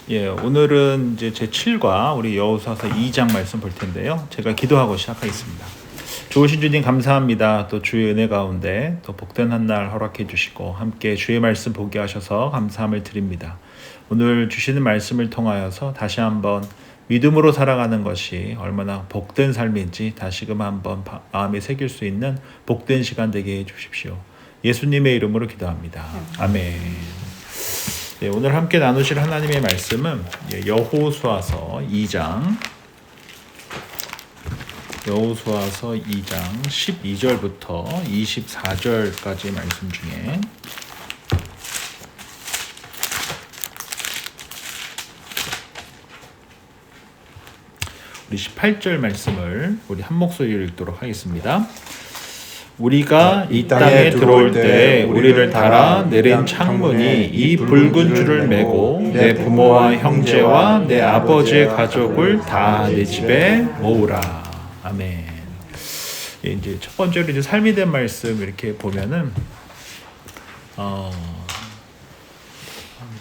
오늘은 이제 제7과 우리 여호수아서 2장 말씀 볼 텐데요. 제가 기도하고 시작하겠습니다. 좋으신 주님 감사합니다. 또 주의 은혜 가운데 또 복된 한 날 허락해 주시고 함께 주의 말씀 보게 하셔서 감사함을 드립니다. 오늘 주시는 말씀을 통하여서 다시 한번 믿음으로 살아가는 것이 얼마나 복된 삶인지 다시금 한번 마음에 새길 수 있는 복된 시간 되게 해 주십시오. 예수님의 이름으로 기도합니다. 아멘. 오늘 함께 나누실 하나님의 말씀은 여호수아서 2장 12절부터 24절까지 말씀 중에 우리 18절 말씀을 우리 한 목소리로 읽도록 하겠습니다. 우리가 이 땅에 들어올 때 우리를 달아 내린 창문이 이 붉은 줄을 메고 내 부모와 형제와 내 아버지의 가족을 다 내 집에 모으라. 아멘. 이제 첫 번째로 이제 삶이 된 말씀 이렇게 보면은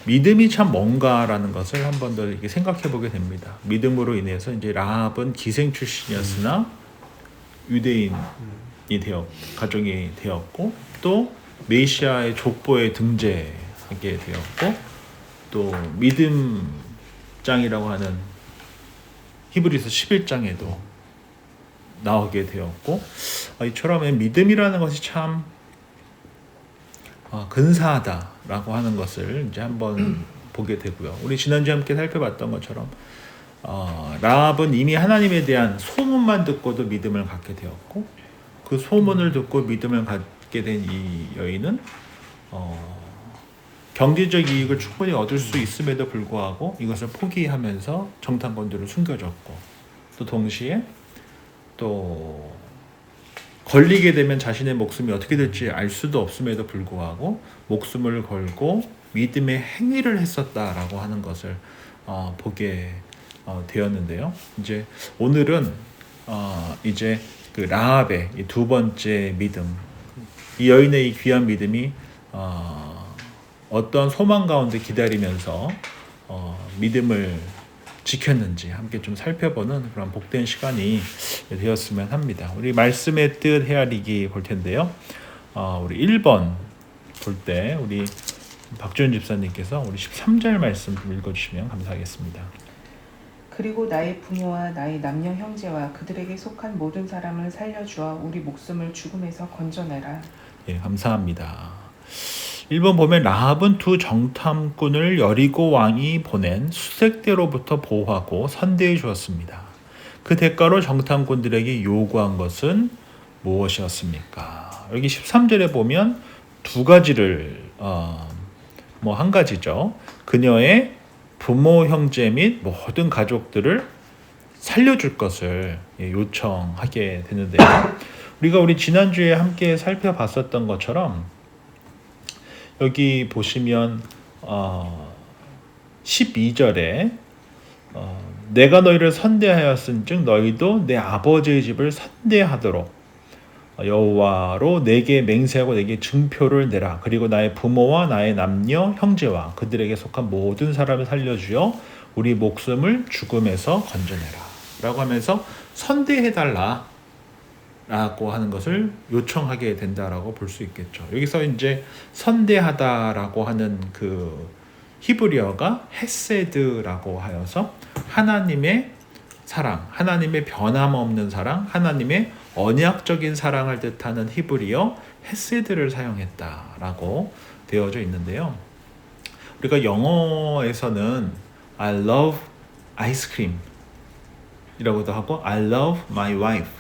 믿음이 참 뭔가라는 것을 한 번 더 이렇게 생각해 보게 됩니다. 믿음으로 인해서 이제 라합은 기생 출신이었으나 유대인 가정이 되었고, 또 메시아의 족보에 등재하게 되었고, 또 믿음장이라고 하는 히브리서 11장에도 나오게 되었고, 이처럼 믿음이라는 것이 참 근사하다라고 하는 것을 이제 한번 보게 되고요. 우리 지난주에 함께 살펴봤던 것처럼 라합은 이미 하나님에 대한 소문만 듣고도 믿음을 갖게 되었고, 그 소문을 듣고 믿음을 갖게 된 이 여인은 경제적 이익을 충분히 얻을 수 있음에도 불구하고 이것을 포기하면서 정탐꾼들을 숨겨줬고, 또 동시에 또 걸리게 되면 자신의 목숨이 어떻게 될지 알 수도 없음에도 불구하고 목숨을 걸고 믿음의 행위를 했었다라고 하는 것을 보게 되었는데요. 이제 오늘은 이제 그 라합의 이 두 번째 믿음, 이 여인의 이 귀한 믿음이 어떤 소망 가운데 기다리면서 믿음을 지켰는지 함께 좀 살펴보는 그런 복된 시간이 되었으면 합니다. 우리 말씀의 뜻 헤아리기 볼 텐데요. 우리 1번 볼 때 우리 박주현 집사님께서 우리 13절 말씀 좀 읽어주시면 감사하겠습니다. 그리고 나의 부모와 나의 남녀 형제와 그들에게 속한 모든 사람을 살려주어 우리 목숨을 죽음에서 건져내라. 감사합니다. 1번 보면 라합은 두 정탐꾼을 여리고 왕이 보낸 수색대로부터 보호하고 선대해 주었습니다. 그 대가로 정탐꾼들에게 요구한 것은 무엇이었습니까? 여기 13절에 보면 두 가지를 한 가지죠. 그녀의 부모, 형제 및 모든 가족들을 살려줄 것을 요청하게 되는데요. 우리 지난주에 함께 살펴봤었던 것처럼 여기 보시면 12절에 내가 너희를 선대하였은즉 너희도 내 아버지의 집을 선대하도록 여호와로 내게 맹세하고 내게 증표를 내라. 그리고 나의 부모와 나의 남녀 형제와 그들에게 속한 모든 사람을 살려주어 우리 목숨을 죽음에서 건져내라 라고 하면서 선대해달라 라고 하는 것을 요청하게 된다라고 볼 수 있겠죠. 여기서 이제 선대하다라고 하는 그 히브리어가 헤세드라고 하여서 하나님의 사랑, 하나님의 변함없는 사랑, 하나님의 언약적인 사랑을 뜻하는 히브리어 헤세드를 사용했다라고 되어져 있는데요. 우리가 영어에서는 I love ice cream 이라고도 하고 I love my wife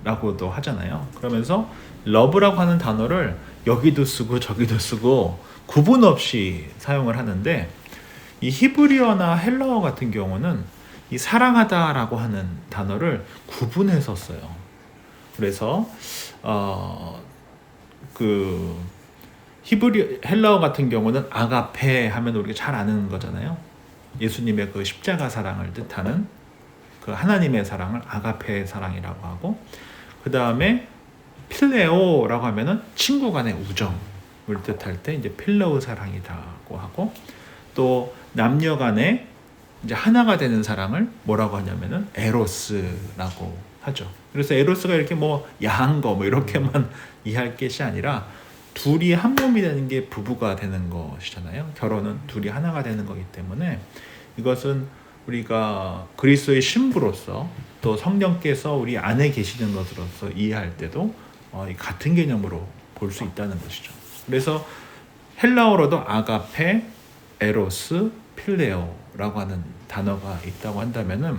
라고도 하잖아요. 그러면서 love라고 하는 단어를 여기도 쓰고 저기도 쓰고 구분 없이 사용을 하는데, 이 히브리어나 헬라어 같은 경우는 이 사랑하다라고 하는 단어를 구분해서 써요. 그래서 그 헬라어 같은 경우는 아가페 하면 우리가 잘 아는 거잖아요. 예수님의 그 십자가 사랑을 뜻하는 그 하나님의 사랑을 아가페 사랑이라고 하고, 그 다음에 필레오라고 하면은 친구 간의 우정을 뜻할 때 이제 필레오 사랑이라고 하고, 또 남녀 간의 이제 하나가 되는 사랑을 뭐라고 하냐면은 에로스라고 하죠. 그래서 에로스가 이렇게 뭐 야한 거 뭐 이렇게만 이해할 것이 아니라 둘이 한 몸이 되는 게 부부가 되는 것이잖아요. 결혼은 둘이 하나가 되는 거기 때문에 이것은 우리가 그리스도의 신부로서 또 성령께서 우리 안에 계시는 것으로서 이해할 때도 같은 개념으로 볼 수 있다는 것이죠. 그래서 헬라어로도 아가페, 에로스, 필레오라고 하는 단어가 있다고 한다면은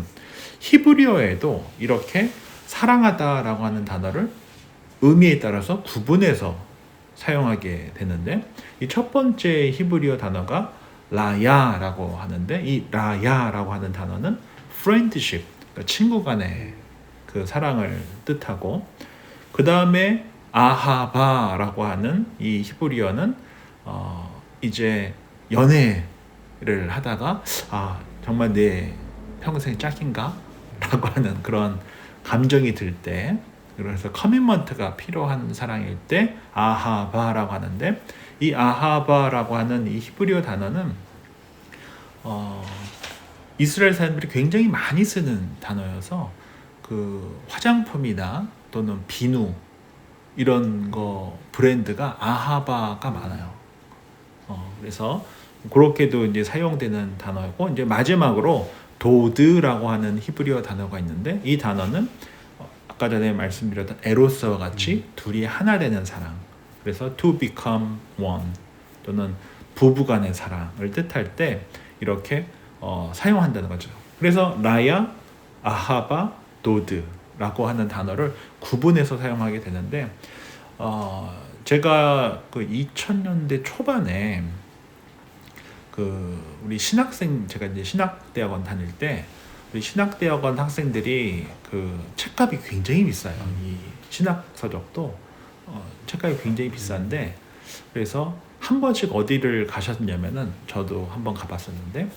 히브리어에도 이렇게 사랑하다라고 하는 단어를 의미에 따라서 구분해서 사용하게 되는데 이 첫 번째 히브리어 단어가 라야라고 하는데 이 라야라고 하는 단어는 friendship, 그러니까 친구 간의 그 사랑을 뜻하고 그 다음에 아하바라고 하는 이 히브리어는 이제 연애를 하다가 정말 내 평생 짝인가? 라고 하는 그런 감정이 들 때 그래서 커미먼트가 필요한 사랑일 때 아하바라고 하는데 이 아하바라고 하는 이 히브리어 단어는 이스라엘 사람들이 굉장히 많이 쓰는 단어여서 그 화장품이나 또는 비누 이런 거 브랜드가 아하바가 많아요. 그래서 그렇게도 이제 사용되는 단어였고 이제 마지막으로 도드라고 하는 히브리어 단어가 있는데 이 단어는 아까 전에 말씀드렸던 에로스와 같이 둘이 하나 되는 사랑. 그래서 to become one 또는 부부간의 사랑을 뜻할 때 이렇게 사용한다는 거죠. 그래서 라야, 아하바, 도드라고 하는 단어를 구분해서 사용하게 되는데 제가 그 2000년대 초반에 그 우리 제가 이제 신학대학원 다닐 때 우리 신학대학원 학생들이 그 책값이 굉장히 비싸요. 이 신학 서적도 책값이 굉장히 비싼데 그래서 한 번씩 어디를 가셨냐면은 저도 한번 가봤었는데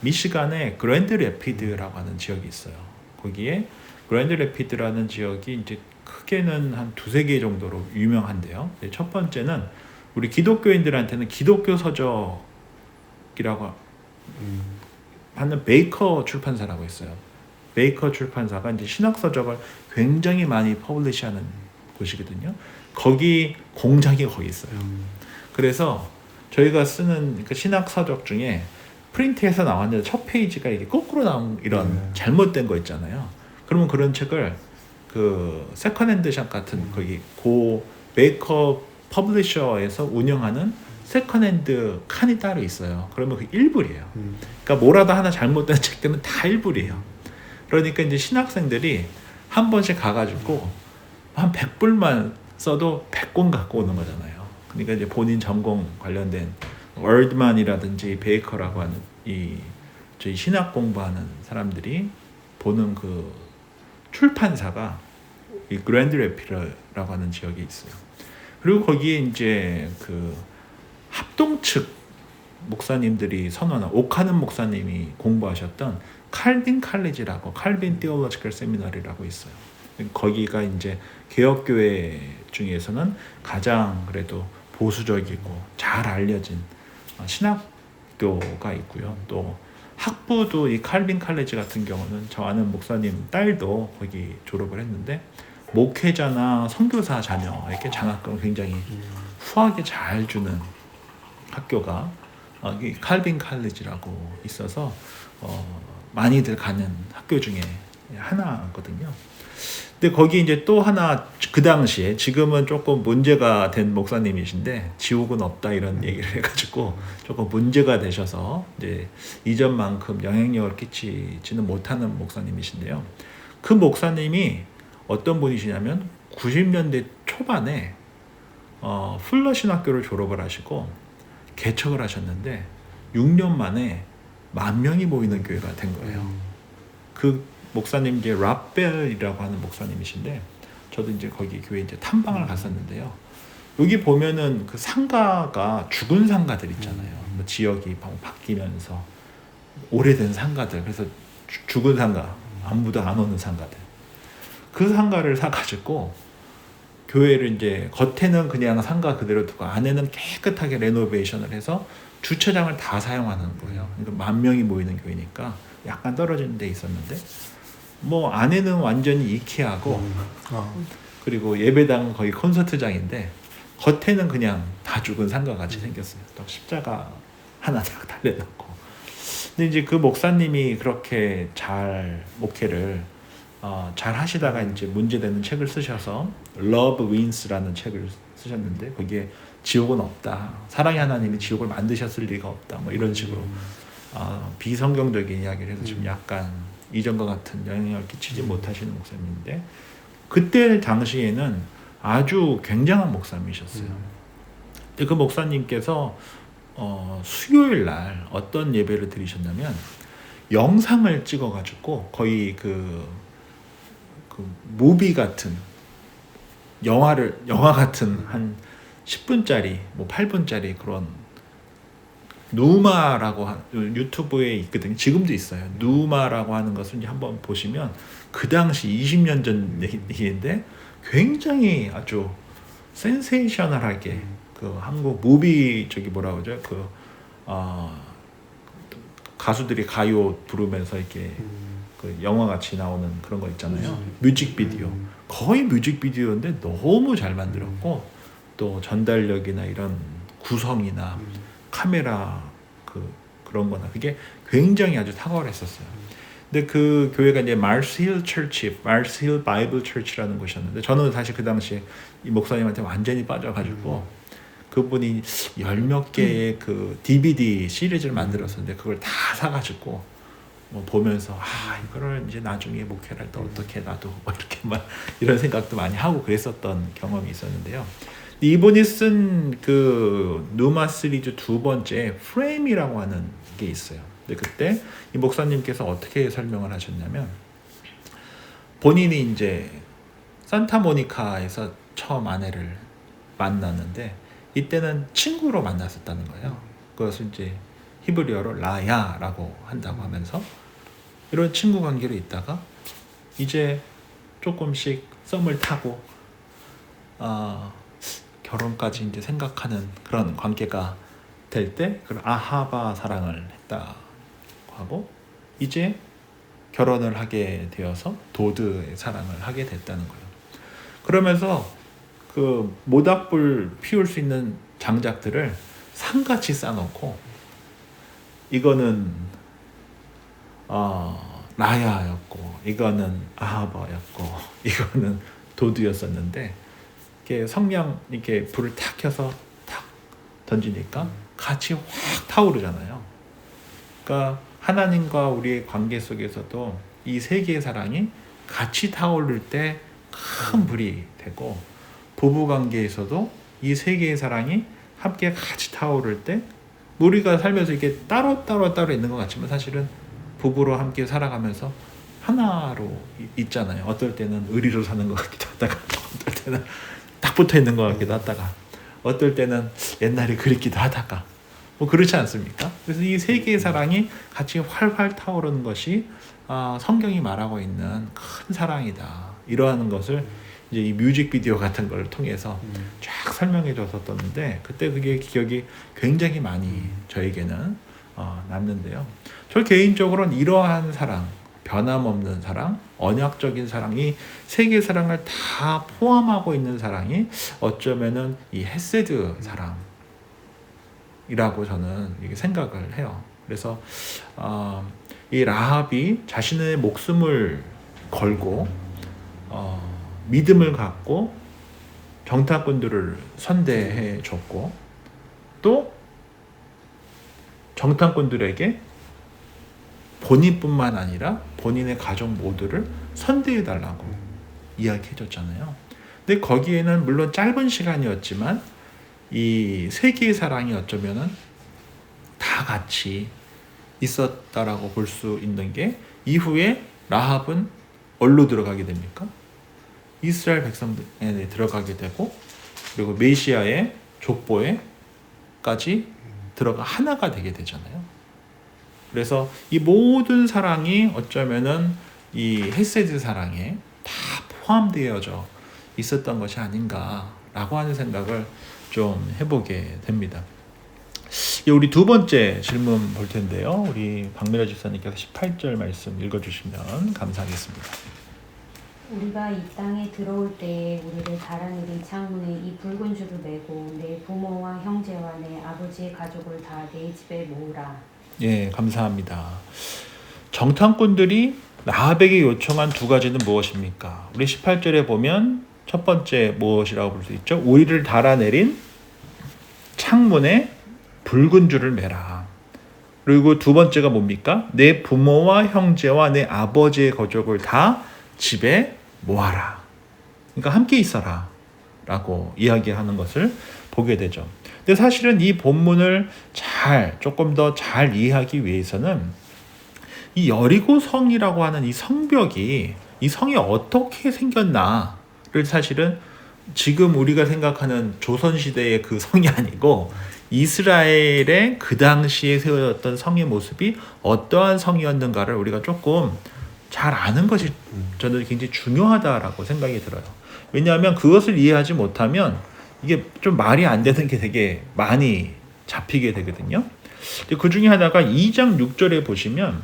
미시간에 그랜드 래피드라고 하는 지역이 있어요. 거기에 그랜드 래피드라는 지역이 이제 크게는 한 두세 개 정도로 유명한데요. 첫 번째는 우리 기독교인들한테는 기독교 서적이라고 하는 베이커 출판사라고 있어요. 베이커 출판사가 이제 신학 서적을 굉장히 많이 퍼블리시하는 곳이거든요. 거기 공장이 거기 있어요. 그래서 저희가 쓰는 그 신학 서적 중에 프린트해서 나왔는데 첫 페이지가 이게 거꾸로 나온 이런 잘못된 거 있잖아요. 그러면 그런 책을 그 세컨핸드 샵 같은 거기 고 베이커 퍼블리셔에서 운영하는 세컨핸드 칸이 따로 있어요. 그러면 그 1불이에요. 그러니까 뭐라도 하나 잘못된 책들은 다 1불이에요. 그러니까 이제 신학생들이 한 번씩 가가지고 한 100불만 써도 100권 갖고 오는 거잖아요. 그러니까 이제 본인 전공 관련된 월드만이라든지 베이커라고 하는 저희 신학 공부하는 사람들이 보는 그 출판사가 이 그랜드 래피드라고 하는 지역에 있어요. 그리고 거기에 이제 그 합동 측 목사님들이 선언한 오카는 목사님이 공부하셨던 칼빈 칼리지라고 칼빈 티올로지컬 세미나리라고 있어요. 거기가 이제 개혁교회 중에서는 가장 그래도 보수적이고 잘 알려진 신학교가 있고요. 또 학부도 이 칼빈 칼리지 같은 경우는 저 아는 목사님 딸도 거기 졸업을 했는데 목회자나 선교사 자녀에게 장학금을 굉장히 후하게 잘 주는 학교가 이 칼빈 칼리지라고 있어서 많이들 가는 학교 중에 하나거든요. 근데 거기 이제 또 하나 그 당시에 지금은 조금 문제가 된 목사님이신데 지옥은 없다 이런 얘기를 해가지고 조금 문제가 되셔서 이제 이전만큼 영향력을 끼치지는 못하는 목사님이신데요. 그 목사님이 어떤 분이시냐면 90년대 초반에 풀러 신학교를 졸업을 하시고 개척을 하셨는데 6년 만에 10,000명이 모이는 교회가 된 거예요. 그 목사님 이제 랍벨이라고 하는 목사님이신데 저도 이제 거기 교회 이제 탐방을 갔었는데요. 여기 보면은 그 상가가 죽은 상가들 있잖아요. 뭐 지역이 바뀌면서 오래된 상가들, 그래서 죽은 상가, 아무도 안 오는 상가들. 그 상가를 사가지고 교회를 이제 겉에는 그냥 상가 그대로 두고 안에는 깨끗하게 레노베이션을 해서 주차장을 다 사용하는 거예요. 그러니까 10,000명이 모이는 교회니까 약간 떨어지는 데 있었는데 뭐 안에는 완전히 이케아고 그리고 예배당은 거의 콘서트장인데 겉에는 그냥 다 죽은 산과 같이 생겼어요. 또 십자가 하나 딱 달려놓고. 근데 이제 그 목사님이 그렇게 잘 목회를 잘 하시다가 이제 문제되는 책을 쓰셔서 Love Wins라는 책을 쓰셨는데 거기에 지옥은 없다. 사랑의 하나님이 지옥을 만드셨을 리가 없다. 뭐 이런 식으로 비성경적인 이야기를 해서 좀 약간 이전과 같은 영향을 끼치지 못하시는 목사님인데 그때 당시에는 아주 굉장한 목사님이셨어요. 근데 그 목사님께서 수요일 날 어떤 예배를 드리셨냐면 영상을 찍어가지고 거의 그 무비 같은 영화 같은 한 10분짜리 뭐 8분짜리 그런 누마라고 유튜브에 있거든요. 지금도 있어요. 누마라고 하는 것을 이제 한번 보시면 그 당시 20년 전 얘기인데 굉장히 아주 센세이셔널하게 그 한국 무비 저기 뭐라 그러죠? 가수들이 가요 부르면서 이렇게 그 영화 같이 나오는 그런 거 있잖아요. 뮤직비디오. 거의 뮤직비디오인데 너무 잘 만들었고 또 전달력이나 이런 구성이나 카메라 그런 거나 그게 굉장히 아주 탁월했었어요. 근데 그 교회가 이제 마르스힐 처치, 마르스힐 바이블 처치라는 곳이었는데 저는 사실 그 당시에 이 목사님한테 완전히 빠져가지고 그분이 10몇 개의 그 DVD 시리즈를 만들었었는데 그걸 다 사가지고 뭐 보면서 이거를 이제 나중에 목회를 할 때 어떻게 나도 뭐 이렇게 막 이런 생각도 많이 하고 그랬었던 경험이 있었는데요. 이분이 쓴 그 누마 시리즈 두 번째 프레임이라고 하는 게 있어요. 근데 그때 이 목사님께서 어떻게 설명을 하셨냐면 본인이 이제 산타모니카에서 처음 아내를 만났는데 이때는 친구로 만났었다는 거예요. 그것을 이제 히브리어로 라야라고 한다고 하면서 이런 친구 관계로 있다가 이제 조금씩 썸을 타고 결혼까지 이제 생각하는 그런 관계가 될 때 그 아하바 사랑을 했다고 하고 이제 결혼을 하게 되어서 도드의 사랑을 하게 됐다는 거예요. 그러면서 그 모닥불 피울 수 있는 장작들을 산같이 쌓아놓고 이거는 라야였고 이거는 아하바였고 이거는 도드였었는데 이렇게 성냥 이렇게 불을 탁 켜서 탁 던지니까 같이 확 타오르잖아요. 그러니까 하나님과 우리의 관계 속에서도 이 세 개의 사랑이 같이 타오를 때 큰 불이 되고 부부 관계에서도 이 세 개의 사랑이 함께 같이 타오를 때 우리가 살면서 이렇게 따로 있는 것 같지만 사실은 부부로 함께 살아가면서 하나로 있잖아요. 어떨 때는 의리로 사는 것 같기도 하다가 어떨 때는 딱 붙어 있는 것 같기도 하다가 어떨 때는 옛날에 그립기도 하다가 뭐 그렇지 않습니까? 그래서 이 세 개의 사랑이 같이 활활 타오르는 것이 성경이 말하고 있는 큰 사랑이다. 이러한 것을 이제 이 뮤직비디오 같은 걸 통해서 쫙 설명해 줬었는데 그때 그게 기억이 굉장히 많이 저에게는 남는데요. 저 개인적으로는 이러한 사랑, 변함없는 사랑, 언약적인 사랑이 세계 사랑을 다 포함하고 있는 사랑이 어쩌면은 이 헤세드 사랑이라고 저는 이게 생각을 해요. 그래서 이 라합이 자신의 목숨을 걸고 믿음을 갖고 정탐꾼들을 선대해 줬고 또 정탐꾼들에게 본인뿐만 아니라 본인의 가족 모두를 선대해 달라고 이야기해 줬잖아요. 근데 거기에는 물론 짧은 시간이었지만 이 세 개의 사랑이 어쩌면은 다 같이 있었다라고 볼 수 있는 게 이후에 라합은 어디로 들어가게 됩니까? 이스라엘 백성들에 들어가게 되고 그리고 메시아의 족보에까지 들어가 하나가 되게 되잖아요. 그래서 이 모든 사랑이 어쩌면은 이 헤세드 사랑에 다 포함되어져 있었던 것이 아닌가라고 하는 생각을 좀 해보게 됩니다. 우리 두 번째 질문 볼 텐데요. 우리 박미라 집사님께서 18절 말씀 읽어주시면 감사하겠습니다. 우리가 이 땅에 들어올 때에 우리를 달아내린 창문에 이 붉은 줄을 매고 내 부모와 형제와 내 아버지의 가족을 다 내 집에 모으라. 예, 감사합니다. 정탐꾼들이 라합에게 요청한 두 가지는 무엇입니까? 우리 18절에 보면 첫 번째 무엇이라고 볼 수 있죠? 우리를 달아내린 창문에 붉은 줄을 매라. 그리고 두 번째가 뭡니까? 내 부모와 형제와 내 아버지의 가족을 다 집에 모아라. 그러니까 함께 있어라 라고 이야기하는 것을 보게 되죠. 근데 사실은 이 본문을 조금 더 잘 이해하기 위해서는 이 여리고 성이라고 하는 이 성벽이, 이 성이 어떻게 생겼나를 사실은 지금 우리가 생각하는 조선시대의 그 성이 아니고 이스라엘의 그 당시에 세워졌던 성의 모습이 어떠한 성이었는가를 우리가 조금 잘 아는 것이 저는 굉장히 중요하다라고 생각이 들어요. 왜냐하면 그것을 이해하지 못하면 이게 좀 말이 안 되는 게 되게 많이 잡히게 되거든요. 그 중에 하나가 2장 6절에 보시면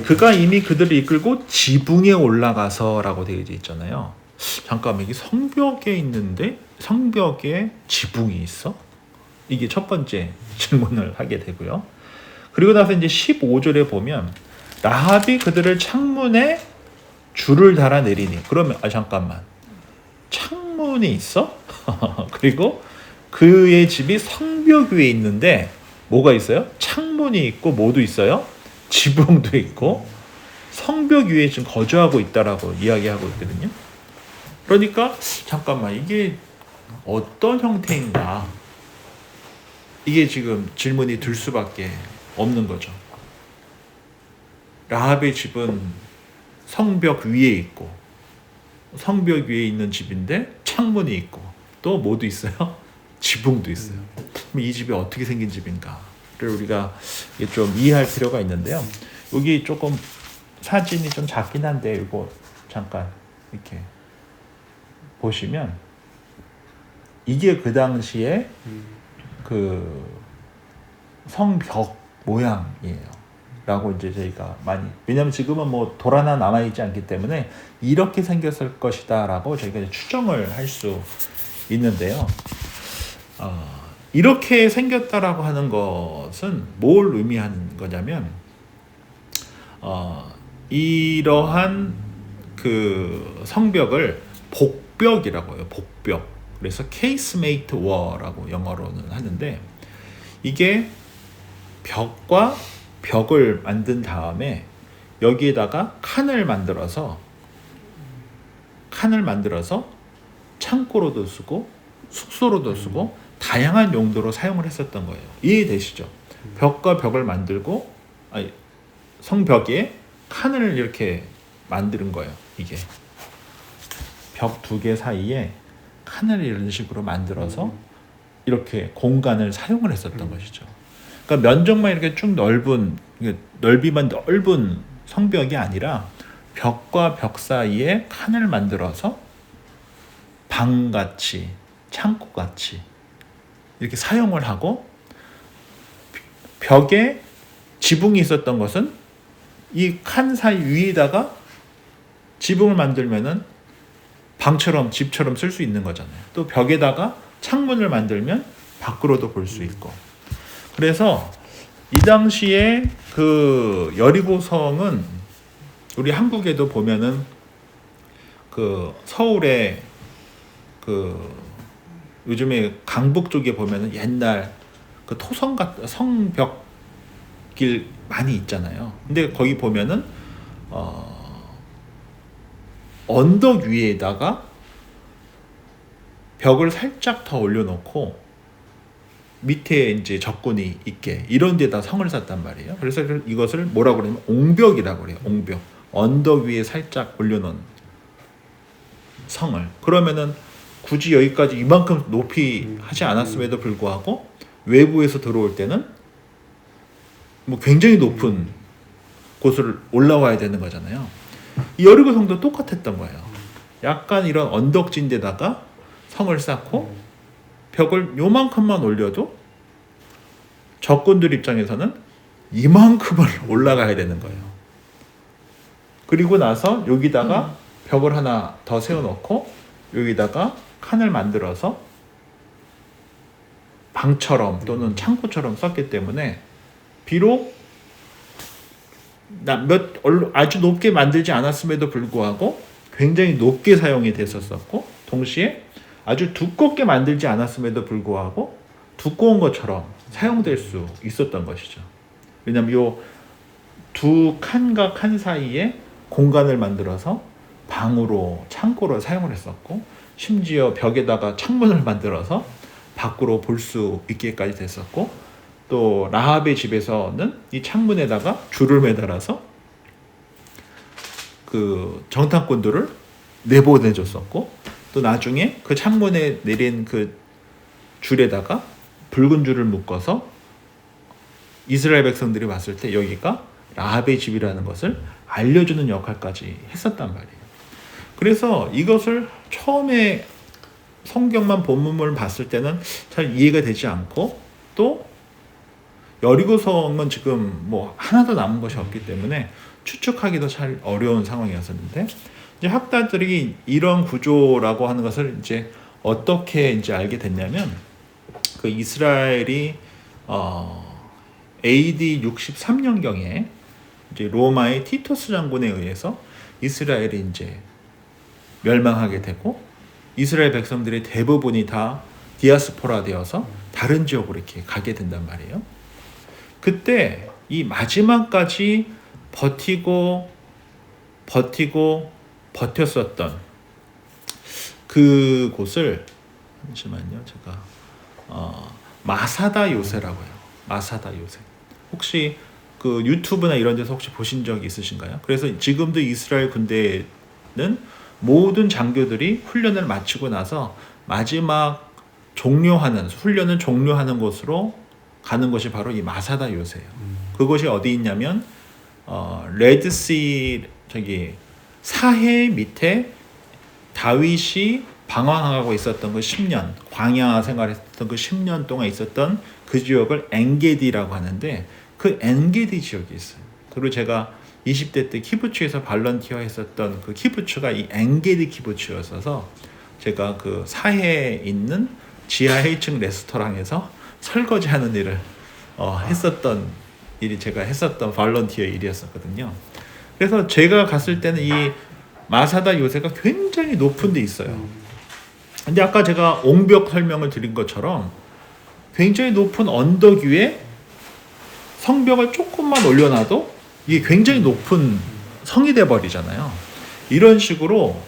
그가 이미 그들을 이끌고 지붕에 올라가서라고 되어 있잖아요. 잠깐만, 이게 성벽에 있는데 성벽에 지붕이 있어? 이게 첫 번째 질문을 하게 되고요. 그리고 나서 이제 15절에 보면 라합이 그들을 창문에 줄을 달아 내리니, 그러면 잠깐만, 창문이 있어? 그리고 그의 집이 성벽 위에 있는데 뭐가 있어요? 창문이 있고 뭐도 있어요? 지붕도 있고 성벽 위에 지금 거주하고 있다라고 이야기하고 있거든요. 그러니까 잠깐만, 이게 어떤 형태인가, 이게 지금 질문이 들 수밖에 없는 거죠. 라합의 집은 성벽 위에 있고 성벽 위에 있는 집인데 창문이 있고 또 뭐도 있어요? 지붕도 있어요. 그럼 이 집이 어떻게 생긴 집인가를 우리가 좀 이해할 필요가 있는데요. 여기 조금 사진이 좀 작긴 한데 이거 잠깐 이렇게 보시면 이게 그 당시에 그 성벽 모양이에요. 라고 이제 저희가 많이, 왜냐면 지금은 뭐 돌 하나 남아있지 않기 때문에 이렇게 생겼을 것이다 라고 저희가 추정을 할 수 있는데요. 이렇게 생겼다라고 하는 것은 뭘 의미하는 거냐면 이러한 그 성벽을 복벽이라고 해요. 복벽. 그래서 casemate wall라고 영어로는 하는데, 이게 벽과 벽을 만든 다음에 여기에다가 칸을 만들어서 창고로도 쓰고 숙소로도 쓰고 다양한 용도로 사용을 했었던 거예요. 이해되시죠? 벽과 벽을 만들고 성벽에 칸을 이렇게 만드는 거예요. 이게 벽 두 개 사이에 칸을 이런 식으로 만들어서 이렇게 공간을 사용을 했었던 것이죠. 그러니까 면적만 이렇게 쭉 넓이만 넓은 성벽이 아니라 벽과 벽 사이에 칸을 만들어서 방같이, 창고같이 이렇게 사용을 하고, 벽에 지붕이 있었던 것은 이 칸 사이 위에다가 지붕을 만들면은 방처럼, 집처럼 쓸 수 있는 거잖아요. 또 벽에다가 창문을 만들면 밖으로도 볼 수 있고. 그래서 이 당시에 그 여리고성은 우리 한국에도 보면은 그 서울에 그 요즘에 강북 쪽에 보면은 옛날 그 토성 같은 성벽길 많이 있잖아요. 근데 거기 보면은 언덕 위에다가 벽을 살짝 더 올려놓고 밑에 이제 적군이 있게 이런 데다 성을 쌌단 말이에요. 그래서 이것을 뭐라고 그러냐면 옹벽이라고 그래요. 옹벽. 언덕 위에 살짝 올려놓은 성을. 그러면은 굳이 여기까지 이만큼 높이 하지 않았음에도 불구하고 외부에서 들어올 때는 뭐 굉장히 높은 곳을 올라와야 되는 거잖아요. 이 여리고 성도 똑같았던 거예요. 약간 이런 언덕진 데다가 성을 쌓고 벽을 요만큼만 올려도 적군들 입장에서는 이만큼을 올라가야 되는 거예요. 그리고 나서 여기다가 벽을 하나 더 세워놓고 여기다가 칸을 만들어서 방처럼 또는 창고처럼 썼기 때문에 비록 아주 높게 만들지 않았음에도 불구하고 굉장히 높게 사용이 됐었고 동시에 아주 두껍게 만들지 않았음에도 불구하고 두꺼운 것처럼 사용될 수 있었던 것이죠. 왜냐하면 요 두 칸과 칸 사이에 공간을 만들어서 방으로 창고로 사용을 했었고 심지어 벽에다가 창문을 만들어서 밖으로 볼 수 있게까지 됐었고 또 라합의 집에서는 이 창문에다가 줄을 매달아서 그 정탐꾼들을 내보내줬었고 또 나중에 그 창문에 내린 그 줄에다가 붉은 줄을 묶어서 이스라엘 백성들이 봤을 때 여기가 라합의 집이라는 것을 알려주는 역할까지 했었단 말이에요. 그래서 이것을 처음에 성경만 본문을 봤을 때는 잘 이해가 되지 않고 또 여리고성은 지금 뭐 하나도 남은 것이 없기 때문에 추측하기도 잘 어려운 상황이었었는데 이제 학자들이 이런 구조라고 하는 것을 이제 어떻게 이제 알게 됐냐면 그 이스라엘이 AD 63년경에 이제 로마의 티토스 장군에 의해서 이스라엘이 이제 멸망하게 되고 이스라엘 백성들의 대부분이 다 디아스포라 되어서 다른 지역으로 이렇게 가게 된단 말이에요. 그때 이 마지막까지 버텼었던 그 곳을 잠시만요. 제가 마사다 요새라고 해요. 마사다 요새. 혹시 그 유튜브나 이런 데서 혹시 보신 적 있으신가요? 그래서 지금도 이스라엘 군대는 모든 장교들이 훈련을 마치고 나서 마지막 훈련을 종료하는 곳으로 가는 것이 바로 이 마사다 요새예요. 그곳이 어디 있냐면 레드시 사해 밑에 다윗이 방황하고 있었던 그 10년 광야 생활했던 그 10년 동안 있었던 그 지역을 엔게디라고 하는데 그 엔게디 지역이 있어요. 그리고 제가 20대 때 키부츠에서 발런티어 했었던 그 키부츠가 이 엔게디 키부츠였어서 제가 그 사해에 있는 지하 1층 레스토랑에서 설거지하는 일을 했었던 일이 제가 했었던 발런티어 일이었었거든요. 그래서 제가 갔을 때는 이 마사다 요새가 굉장히 높은 데 있어요. 근데 아까 제가 옹벽 설명을 드린 것처럼 굉장히 높은 언덕 위에 성벽을 조금만 올려놔도 이게 굉장히 높은 성이 돼버리잖아요. 이런 식으로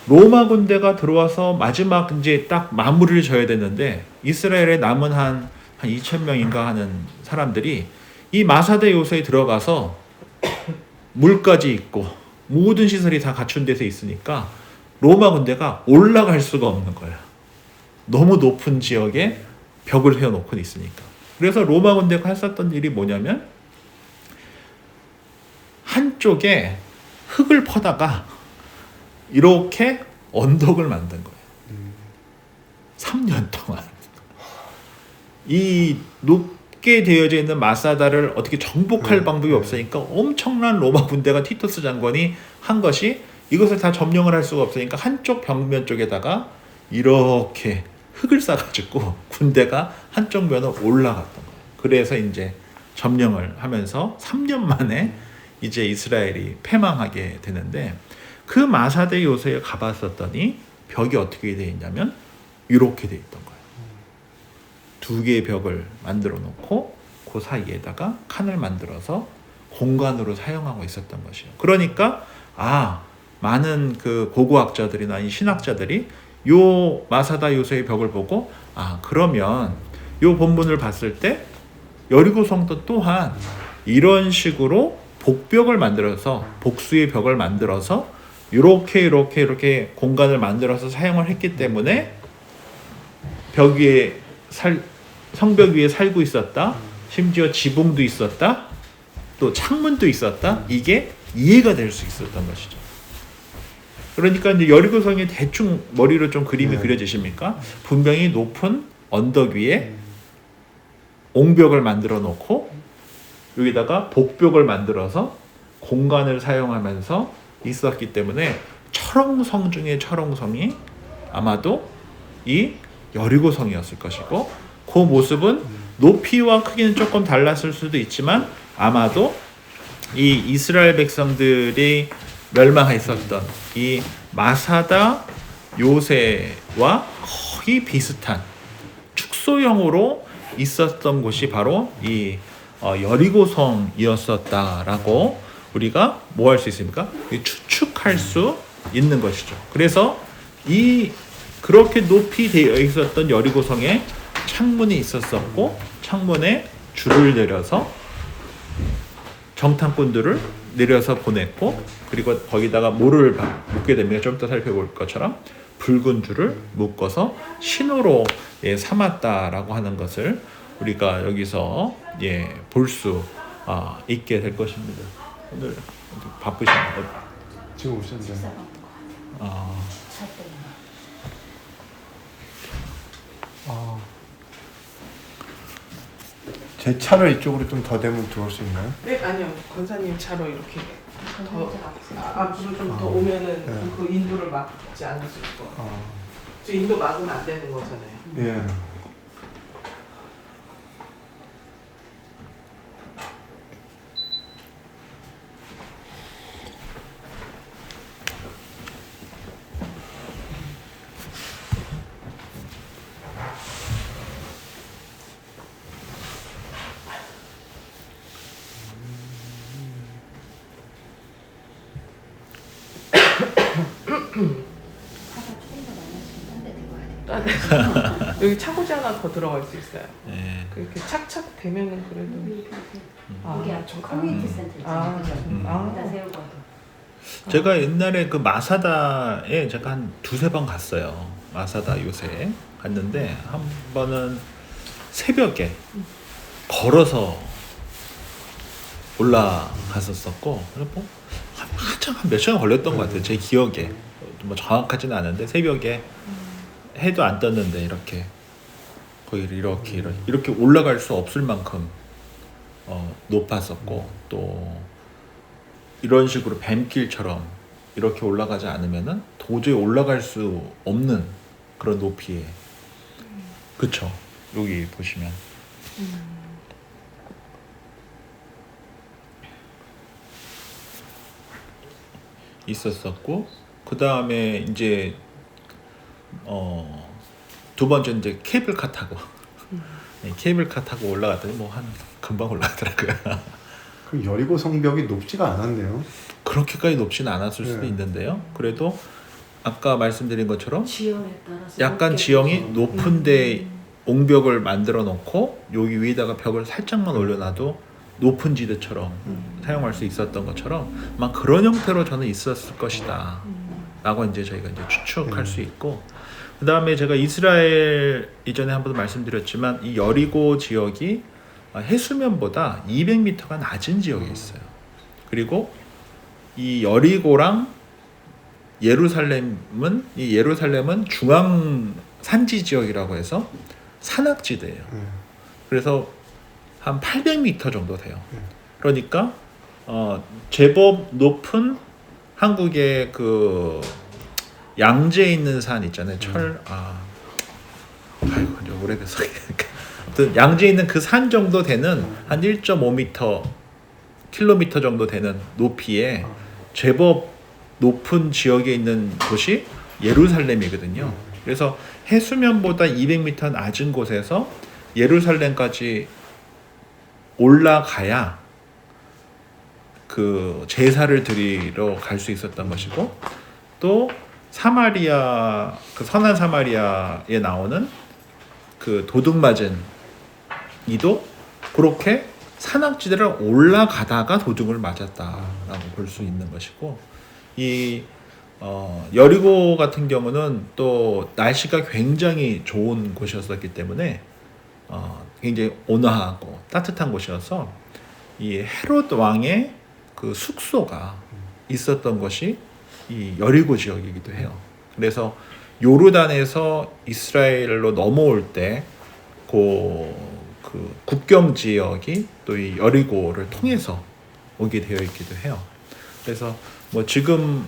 로마 군대가 들어와서 마지막 이제 딱 마무리를 져야 되는데 이스라엘에 남은 한 2,000명인가 하는 사람들이 이 마사다 요새에 들어가서 물까지 있고 모든 시설이 다 갖춘 데서 있으니까 로마 군대가 올라갈 수가 없는 거예요. 너무 높은 지역에 벽을 세워놓고 있으니까. 그래서 로마 군대가 했었던 일이 뭐냐면 한쪽에 흙을 퍼다가 이렇게 언덕을 만든 거예요. 3년 동안. 이 높게 되어져 있는 마사다를 어떻게 정복할 방법이 없으니까 엄청난 로마 군대가 티토스 장관이 한 것이 이것을 다 점령을 할 수가 없으니까 한쪽 벽면 쪽에다가 이렇게 흙을 싸가지고 군대가 한쪽 면을 올라갔던 거예요. 그래서 이제 점령을 하면서 3년 만에 이제 이스라엘이 패망하게 되는데 그 마사대 요새에 가봤었더니 벽이 어떻게 되어 있냐면 이렇게 되어 있던 거예요. 두 개의 벽을 만들어 놓고 그 사이에다가 칸을 만들어서 공간으로 사용하고 있었던 것이에요. 그러니까 많은 그 고고학자들이나 이 신학자들이 요 마사다 요새의 벽을 보고 그러면 요 본문을 봤을 때 여리고성도 또한 이런 식으로 복벽을 만들어서 복수의 벽을 만들어서 이렇게 공간을 만들어서 사용을 했기 때문에 성벽 위에 살고 있었다. 심지어 지붕도 있었다. 또 창문도 있었다. 이게 이해가 될 수 있었던 것이죠. 그러니까 이제 여리고성이 대충 머리로 좀 그림이 그려지십니까? 분명히 높은 언덕 위에 옹벽을 만들어 놓고 여기다가 복벽을 만들어서 공간을 사용하면서 있었기 때문에 철옹성 중에 철옹성이 아마도 이 여리고성이었을 것이고, 그 모습은 높이와 크기는 조금 달랐을 수도 있지만 아마도 이 이스라엘 백성들이 멸망했었던 이 마사다 요새와 거의 비슷한 축소형으로 있었던 곳이 바로 이 여리고성이었었다라고 우리가 뭐 할 수 있습니까? 추측할 수 있는 것이죠. 그래서 이 그렇게 높이 되어 있었던 여리고성에 창문이 있었었고, 창문에 줄을 내려서 정탐꾼들을 내려서 보냈고, 그리고 거기다가 뭐를 묶게 되면 좀 더 살펴볼 것처럼 붉은 줄을 묶어서 신호로 삼았다라고 하는 것을 우리가 여기서 볼 수 있게 될 것입니다. 오늘 바쁘신가요? 지금 오셨는데. 식사 먹는 거 같아요. 차 때문에. 제 차를 이쪽으로 좀 더 대면 들어올 수 있나요? 네, 아니요. 권사님 차로 이렇게 더 앞으로 앞으로 좀 더 오면은 네. 그 인도를 막지 않을 수 있고. 저 인도 막으면 안 되는 거잖아요. 예. 차가 조금 더 많았으면 딴데 들어가야 돼요. 여기 차고지 하나 더 들어갈 수 있어요. 예. 그렇게 착착 되면은 그래도. 여기 앞에 커뮤니티 센터 있잖아요. 그죠? 여기다 세우고. 제가 옛날에 그 마사다에 제가 한 두세 번 갔어요. 마사다 요새 갔는데, 한 번은 새벽에 걸어서 올라갔었었고, 뭐 한참 한 몇 시간 걸렸던 것 같아요. 제 기억에 뭐 정확하지는 않은데, 새벽에 해도 안 떴는데 이렇게 거기를 이렇게 올라갈 수 없을 만큼 높았었고, 또 이런 식으로 뱀길처럼 이렇게 올라가지 않으면은 도저히 올라갈 수 없는 그런 높이에, 그쵸? 여기 보시면 있었었고, 그 다음에 이제 두 번째 이제 케이블카 타고 케이블카 타고 올라갔더니 뭐 한 금방 올라가더라고요. 그럼 여리고 성벽이 높지가 않았네요. 그렇게까지 높지는 않았을 수도 네. 있는데요. 그래도 아까 말씀드린 것처럼 지형에 따라서 약간 지형이 높은데 옹벽을 만들어 놓고 여기 위에다가 벽을 살짝만 올려놔도 높은 지대처럼 사용할 수 있었던 것처럼 막 그런 형태로 저는 있었을 것이다 라고 이제 저희가 이제 추측할 수 있고, 그 다음에 제가 이스라엘 이전에 한 번 말씀드렸지만 이 여리고 지역이 해수면보다 200m가 낮은 지역에 있어요. 그리고 이 여리고랑 예루살렘은 중앙 산지 지역이라고 해서 산악지대예요. 그래서 한 800m 정도 돼요. 그러니까 제법 높은 한국의 그 양재에 있는 산 있잖아요. 아이고 이제 오래돼서 아무튼 양재에 있는 그 산 정도 되는 한 1.5m 킬로미터 정도 되는 높이에 제법 높은 지역에 있는 곳이 예루살렘이거든요. 그래서 해수면보다 200m 낮은 곳에서 예루살렘까지 올라가야 그 제사를 드리러 갈 수 있었던 것이고, 또 사마리아, 그 선한 사마리아에 나오는 그 도둑 맞은 이도 그렇게 산악지대를 올라가다가 도둑을 맞았다라고 볼 수 있는 것이고, 이 여리고 같은 경우는 또 날씨가 굉장히 좋은 곳이었기 때문에 굉장히 온화하고 따뜻한 곳이어서 이 헤롯 왕의 그 숙소가 있었던 것이 이 여리고 지역이기도 해요. 그래서 요르단에서 이스라엘로 넘어올 때 그 그 국경 지역이 또 이 여리고를 통해서 오게 되어 있기도 해요. 그래서 뭐 지금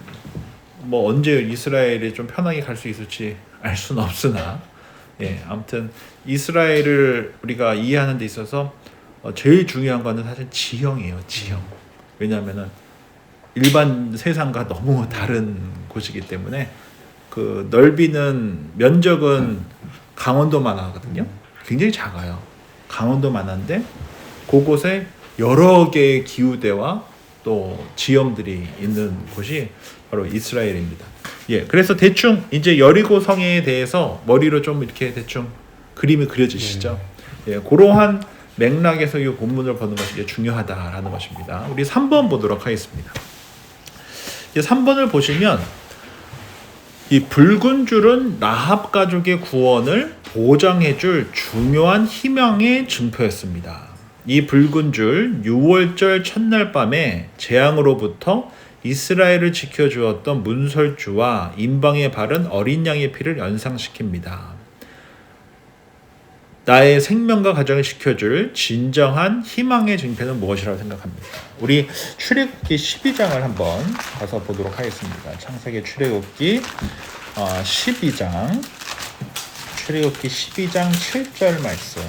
뭐 언제 이스라엘이 좀 편하게 갈 수 있을지 알 수는 없으나, 아무튼 이스라엘을 우리가 이해하는 데 있어서 제일 중요한 거는 사실 지형이에요. 지형. 왜냐하면은 일반 세상과 너무 다른 곳이기 때문에 그 넓이는 면적은 강원도만 하거든요. 굉장히 작아요. 강원도만 한데 그곳에 여러 개의 기후대와 또 지형들이 있는 곳이 바로 이스라엘입니다. 그래서 대충 이제 여리고 성에 대해서 머리로 좀 이렇게 대충 그림이 그려지시죠. 그러한 맥락에서 이 본문을 보는 것이 이제 중요하다라는 것입니다. 우리 3번 보도록 하겠습니다. 이제 3번을 보시면 이 붉은 줄은 라합 가족의 구원을 보장해줄 중요한 희망의 증표였습니다. 이 붉은 줄 6월절 첫날 밤에 재앙으로부터 이스라엘을 지켜주었던 문설주와 임방에 바른 어린 양의 피를 연상시킵니다. 나의 생명과 가정을 지켜줄 진정한 희망의 증표는 무엇이라고 생각합니까? 우리 출애굽기 12장을 한번 가서 보도록 하겠습니다. 창세기 출애굽기 12장 출애굽기 12장 7절 말씀.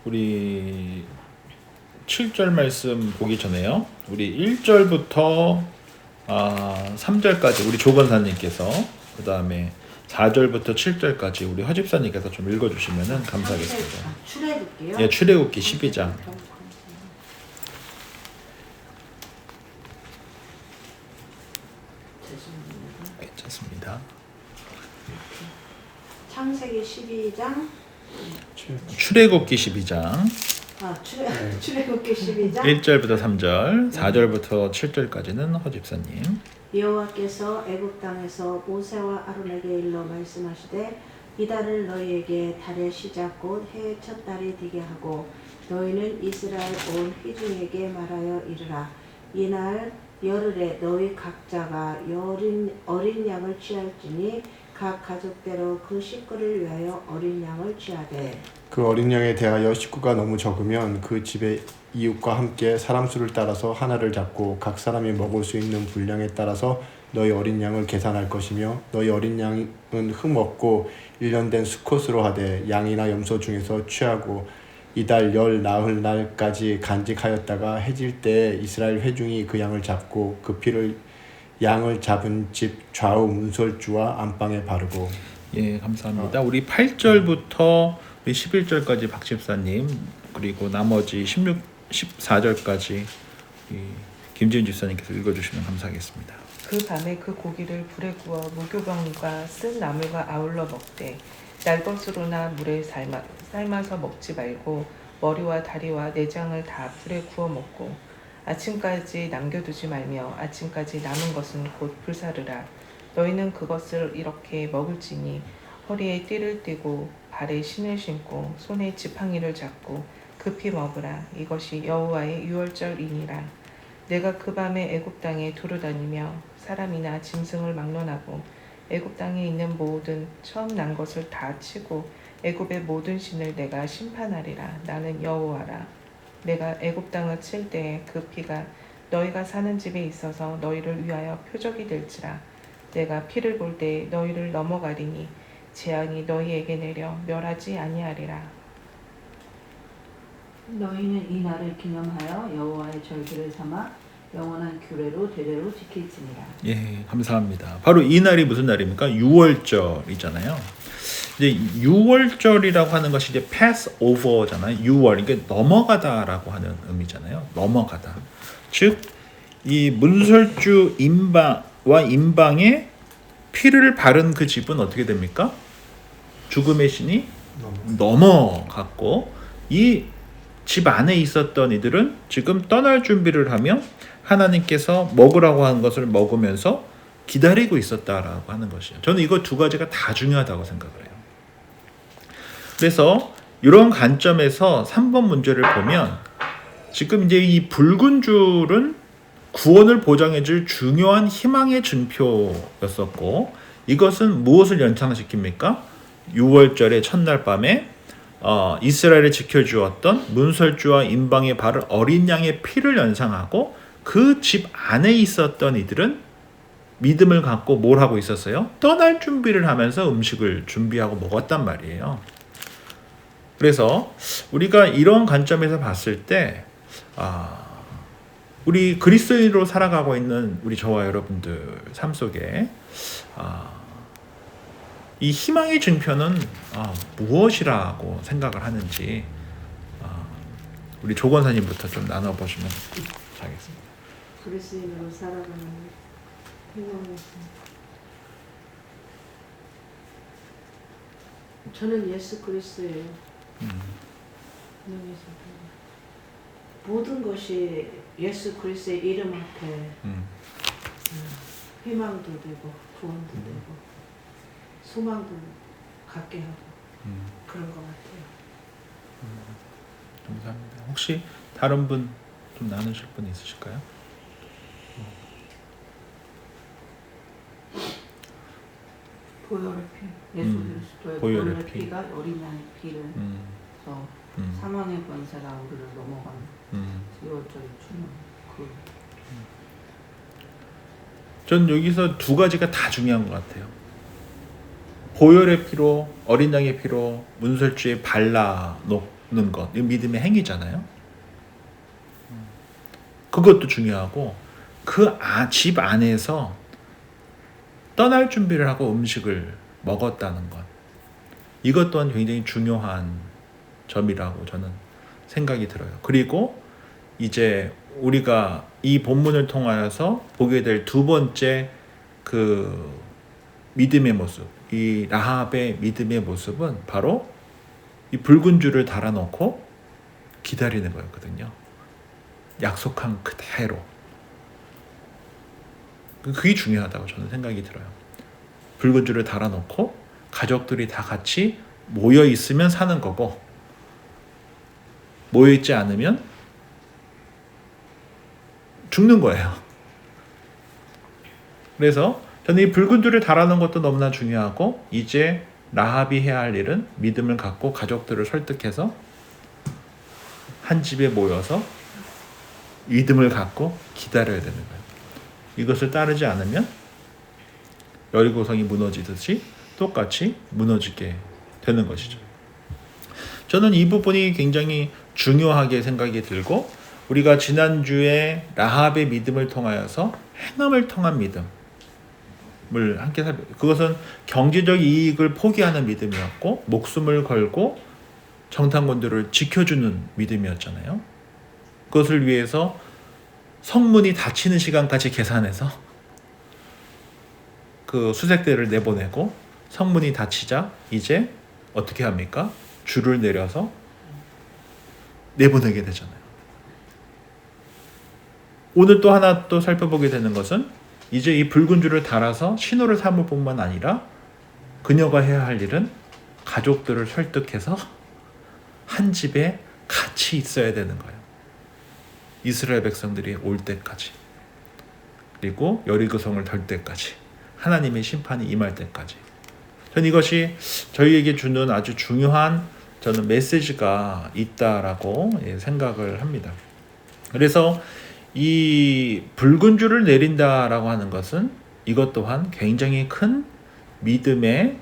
우리 7절 말씀 보기 전에요. 우리 1절부터 3절까지 우리 조건사님께서, 그 다음에 4절부터 7절까지 우리 허집사님께서 좀 읽어주시면 감사하겠습니다. 출애굽기요? 출애굽기 12장. 괜찮습니다. 창세기 12장. 출애굽기 12장 출애굽기 12장. 1절부터 3절, 4절부터 7절까지는 허집사님. 여호와께서 애굽 땅에서 모세와 아론에게 일러 말씀하시되 이달을 너희에게 달의 시작 곧 해의 첫 달이 되게 하고 너희는 이스라엘 온 회중에게 말하여 이르라. 이날 열흘에 너희 각자가 어린 양을 취할지니 각 가족대로 그 식구를 위하여 어린 양을 취하되 그 어린 양에 대하여 식구가 너무 적으면 그 집의 이웃과 함께 사람 수를 따라서 하나를 잡고 각 사람이 먹을 수 있는 분량에 따라서 너희 어린 양을 계산할 것이며 너희 어린 양은 흠없고 1년 된 수컷으로 하되 양이나 염소 중에서 취하고 이달 열 나흘 날까지 간직하였다가 해질 때 이스라엘 회중이 그 양을 잡고 그 피를 양을 잡은 집 좌우 문설주와 안방에 바르고. 감사합니다. 우리 8절부터 우리 11절까지 박집사님, 그리고 나머지 14절까지 김지은 집사님께서 읽어주시면 감사하겠습니다. 그 밤에 그 고기를 불에 구워 무교병과 쓴 나물과 아울러 먹되 날것으로나 물에 삶아서 먹지 말고 머리와 다리와 내장을 다 불에 구워 먹고 아침까지 남겨두지 말며 아침까지 남은 것은 곧 불사르라. 너희는 그것을 이렇게 먹을지니 허리에 띠를 띠고 발에 신을 신고 손에 지팡이를 잡고 급히 먹으라. 이것이 여호와의 유월절이니라. 내가 그 밤에 애굽 땅에 두루다니며 사람이나 짐승을 막론하고 애굽 땅에 있는 모든 처음 난 것을 다 치고 애굽의 모든 신을 내가 심판하리라. 나는 여호와라. 내가 애굽 땅을 칠 때에 그 피가 너희가 사는 집에 있어서 너희를 위하여 표적이 될지라. 내가 피를 볼 때에 너희를 넘어가리니 재앙이 너희에게 내려 멸하지 아니하리라. 너희는 이 날을 기념하여 여호와의 절기를 삼아 영원한 규례로 대대로 지킬지니라. 감사합니다. 바로 이 날이 무슨 날입니까? 유월절이잖아요. 이제 유월절이라고 하는 것이 이제 Passover잖아요. 유월, 이게 넘어가다라고 하는 의미잖아요. 넘어가다. 즉, 이 문설주 임방과 임방에 피를 바른 그 집은 어떻게 됩니까? 죽음의 신이 넘어갔고, 이 집 안에 있었던 이들은 지금 떠날 준비를 하며 하나님께서 먹으라고 하는 것을 먹으면서 기다리고 있었다라고 하는 것이에요. 저는 이거 두 가지가 다 중요하다고 생각을 해요. 그래서 이런 관점에서 3번 문제를 보면 지금 이제 이 붉은 줄은 구원을 보장해줄 중요한 희망의 증표였었고, 이것은 무엇을 연상시킵니까? 6월절의 첫날 밤에 이스라엘을 지켜주었던 문설주와 임방에 바른 어린 양의 피를 연상하고, 그 집 안에 있었던 이들은 믿음을 갖고 뭘 하고 있었어요? 떠날 준비를 하면서 음식을 준비하고 먹었단 말이에요. 그래서 우리가 이런 관점에서 봤을 때 우리 그리스도인으로 살아가고 있는 우리 저와 여러분들 삶 속에 이 희망의 증표는 무엇이라고 생각을 하는지 우리 조건사님부터 좀 나눠보시면 좋겠습니다. 그리스도인으로 살아가는 희망의 저는 예수 그리스도예요. 모든 것이 예수 그리스도의 이름 앞에 희망도 되고 구원도 되고 소망도 갖게 하고 그런 것 같아요. 감사합니다. 혹시 다른 분 좀 나누실 분 있으실까요? 보혈의 피, 예수 그리스도의 보혈의 보혈의 피. 피가 어린 양의 피를 서 사망의 권세가 우리를 넘어가는 6월절의 주는 전 여기서 두 가지가 다 중요한 것 같아요. 보혈의 피로, 어린 양의 피로 문설주에 발라 놓는 것, 이 믿음의 행위잖아요. 그것도 중요하고, 그 집 안에서 떠날 준비를 하고 음식을 먹었다는 것, 이것 또한 굉장히 중요한 점이라고 저는 생각이 들어요. 그리고 이제 우리가 이 본문을 통하여서 보게 될 두 번째 그 믿음의 모습, 이 라합의 믿음의 모습은 바로 이 붉은 줄을 달아놓고 기다리는 거였거든요. 약속한 그대로. 그게 중요하다고 저는 생각이 들어요. 붉은 줄을 달아놓고 가족들이 다 같이 모여 있으면 사는 거고, 모여 있지 않으면 죽는 거예요. 그래서 저는 이 붉은 줄을 달아놓은 것도 너무나 중요하고, 이제 라합이 해야 할 일은 믿음을 갖고 가족들을 설득해서 한 집에 모여서 믿음을 갖고 기다려야 되는 거예요. 이것을 따르지 않으면 여리고성이 무너지듯이 똑같이 무너지게 되는 것이죠. 저는 이 부분이 굉장히 중요하게 생각이 들고, 우리가 지난주에 라합의 믿음을 통하여서 행함을 통한 믿음을 함께 그것은 경제적 이익을 포기하는 믿음이었고, 목숨을 걸고 정탐꾼들을 지켜주는 믿음이었잖아요. 그것을 위해서 성문이 닫히는 시간까지 계산해서 그 수색대를 내보내고, 성문이 닫히자 이제 어떻게 합니까? 줄을 내려서 내보내게 되잖아요. 오늘 또 하나 또 살펴보게 되는 것은, 이제 이 붉은 줄을 달아서 신호를 삼을 뿐만 아니라 그녀가 해야 할 일은 가족들을 설득해서 한 집에 같이 있어야 되는 거예요. 이스라엘 백성들이 올 때까지, 그리고 여리고성을 덜 때까지, 하나님의 심판이 임할 때까지. 저는 이것이 저희에게 주는 아주 중요한 저는 메시지가 있다라고 생각을 합니다. 그래서 이 붉은 줄을 내린다라고 하는 것은 이것 또한 굉장히 큰 믿음의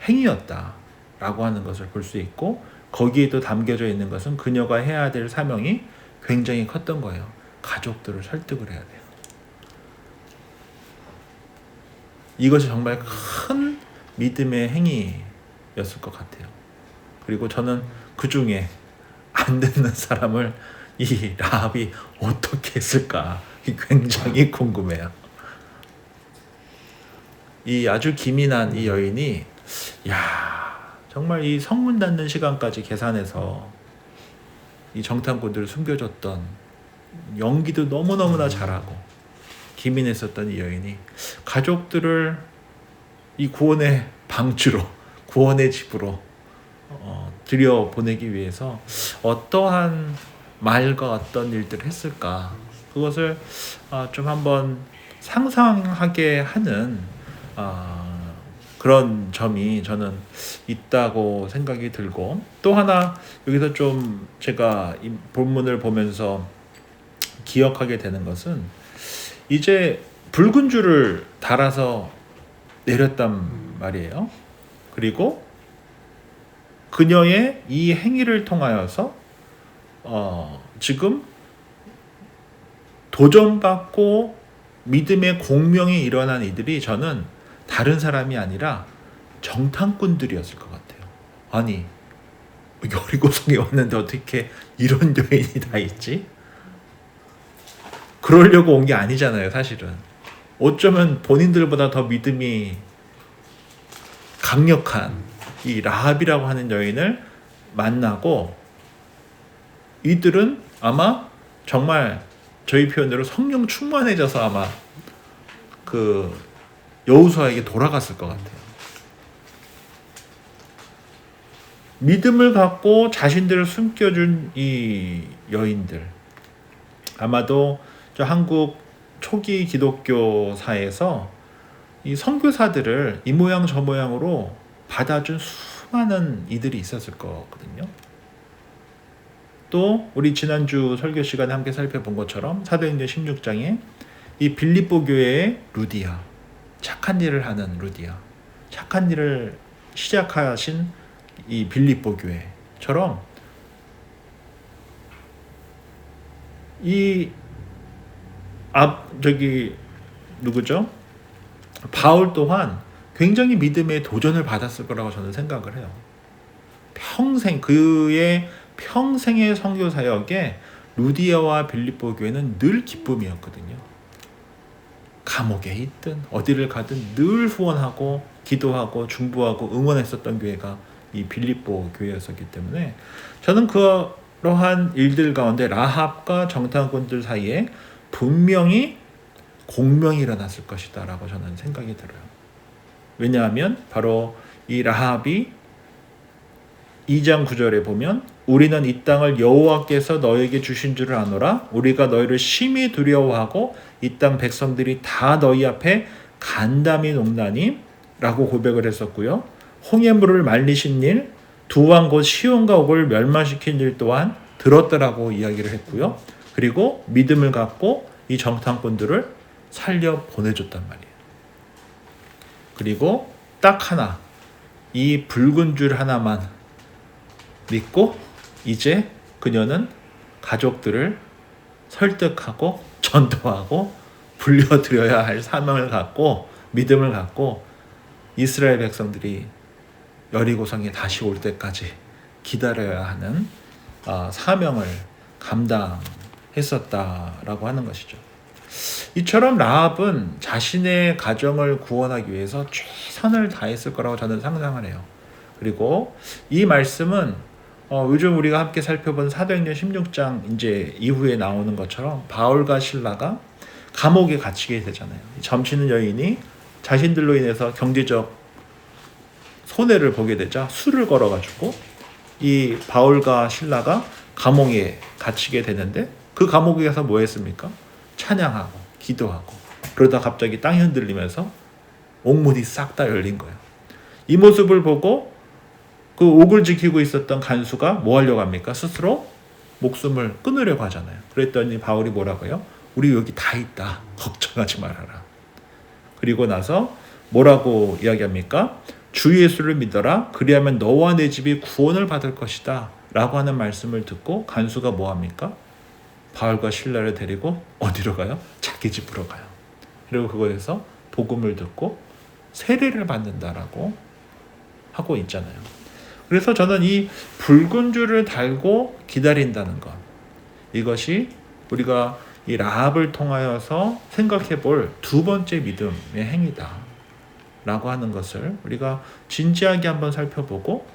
행위였다라고 하는 것을 볼 수 있고, 거기에도 담겨져 있는 것은 그녀가 해야 될 사명이 굉장히 컸던 거예요. 가족들을 설득을 해야 돼요. 이것이 정말 큰 믿음의 행위였을 것 같아요. 그리고 저는 그 중에 안 듣는 사람을 이 라합이 어떻게 했을까 굉장히 궁금해요. 이 아주 기민한 이 여인이 정말 이 성문 닫는 시간까지 계산해서 이 정탐꾼들을 숨겨줬던, 연기도 너무너무나 잘하고 기민했었던 이 여인이 가족들을 이 구원의 방주로, 구원의 집으로 들여보내기 위해서 어떠한 말과 어떤 일들을 했을까, 그것을 좀 한번 상상하게 하는 그런 점이 저는 있다고 생각이 들고, 또 하나 여기서 좀 제가 이 본문을 보면서 기억하게 되는 것은, 이제 붉은 줄을 달아서 내렸단 말이에요. 그리고 그녀의 이 행위를 통하여서 지금 도전받고 믿음의 공명이 일어난 이들이, 저는 다른 사람이 아니라 정탐꾼들이었을 것 같아요. 아니, 여리고성에 왔는데 어떻게 이런 여인이 다 있지? 그러려고 온 게 아니잖아요, 사실은. 어쩌면 본인들보다 더 믿음이 강력한 이 라합이라고 하는 여인을 만나고, 이들은 아마 정말 저희 표현으로 성령 충만해져서 아마 그 여호수아에게 돌아갔을 것 같아요. 믿음을 갖고 자신들을 숨겨준 이 여인들, 아마도 저 한국 초기 기독교사에서 이 선교사들을 이 모양 저 모양으로 받아준 수많은 이들이 있었을 거거든요. 또 우리 지난주 설교 시간에 함께 살펴본 것처럼 사도행전 16장에 이 빌립보 교회의 루디아, 착한 일을 하는 루디아, 착한 일을 시작하신 이 빌립보 교회처럼 이 누구죠? 바울 또한 굉장히 믿음의 도전을 받았을 거라고 저는 생각을 해요. 그의 평생의 선교 사역에 루디아와 빌립보 교회는 늘 기쁨이었거든요. 감옥에 있든 어디를 가든 늘 후원하고 기도하고 중보하고 응원했었던 교회가 이 빌립보 교회였었기 때문에, 저는 그러한 일들 가운데 라합과 정탐꾼들 사이에 분명히 공명이 일어났을 것이다 라고 저는 생각이 들어요. 왜냐하면 바로 이 라합이 2장 9절에 보면, 우리는 이 땅을 여호와께서 너에게 주신 줄을 아노라. 우리가 너희를 심히 두려워하고 이 땅 백성들이 다 너희 앞에 간담이 높나니 라고 고백을 했었고요. 홍해물을 말리신 일, 두 왕 곧 시온과 옥을 멸망시킨 일 또한 들었더라고 이야기를 했고요. 그리고 믿음을 갖고 이 정탐꾼들을 살려 보내줬단 말이에요. 그리고 딱 하나, 이 붉은 줄 하나만 믿고 이제 그녀는 가족들을 설득하고 전도하고 불려드려야 할 사명을 갖고 믿음을 갖고 이스라엘 백성들이 여리고성에 다시 올 때까지 기다려야 하는 사명을 감당했었다라고 하는 것이죠. 이처럼 라합은 자신의 가정을 구원하기 위해서 최선을 다했을 거라고 저는 상상을 해요. 그리고 이 말씀은 요즘 우리가 함께 살펴본 사도행전 16장 이제 이후에 나오는 것처럼 바울과 실라가 감옥에 갇히게 되잖아요. 점치는 여인이 자신들로 인해서 경제적 손해를 보게 되자 수를 걸어가지고 이 바울과 실라가 감옥에 갇히게 되는데, 그 감옥에 가서 뭐 했습니까? 찬양하고 기도하고, 그러다 갑자기 땅이 흔들리면서 옥문이 싹 다 열린 거예요. 이 모습을 보고 그 옥을 지키고 있었던 간수가 뭐 하려고 합니까? 스스로 목숨을 끊으려고 하잖아요. 그랬더니 바울이 뭐라고요? 우리 여기 다 있다. 걱정하지 말아라. 그리고 나서 뭐라고 이야기합니까? 주 예수를 믿어라. 그리하면 너와 내 집이 구원을 받을 것이다. 라고 하는 말씀을 듣고 간수가 뭐 합니까? 바울과 실라를 데리고 어디로 가요? 자기 집으로 가요. 그리고 그곳에서 복음을 듣고 세례를 받는다라고 하고 있잖아요. 그래서 저는 이 붉은 줄을 달고 기다린다는 것, 이것이 우리가 이 라합을 통하여서 생각해 볼 두 번째 믿음의 행위다 라고 하는 것을 우리가 진지하게 한번 살펴보고,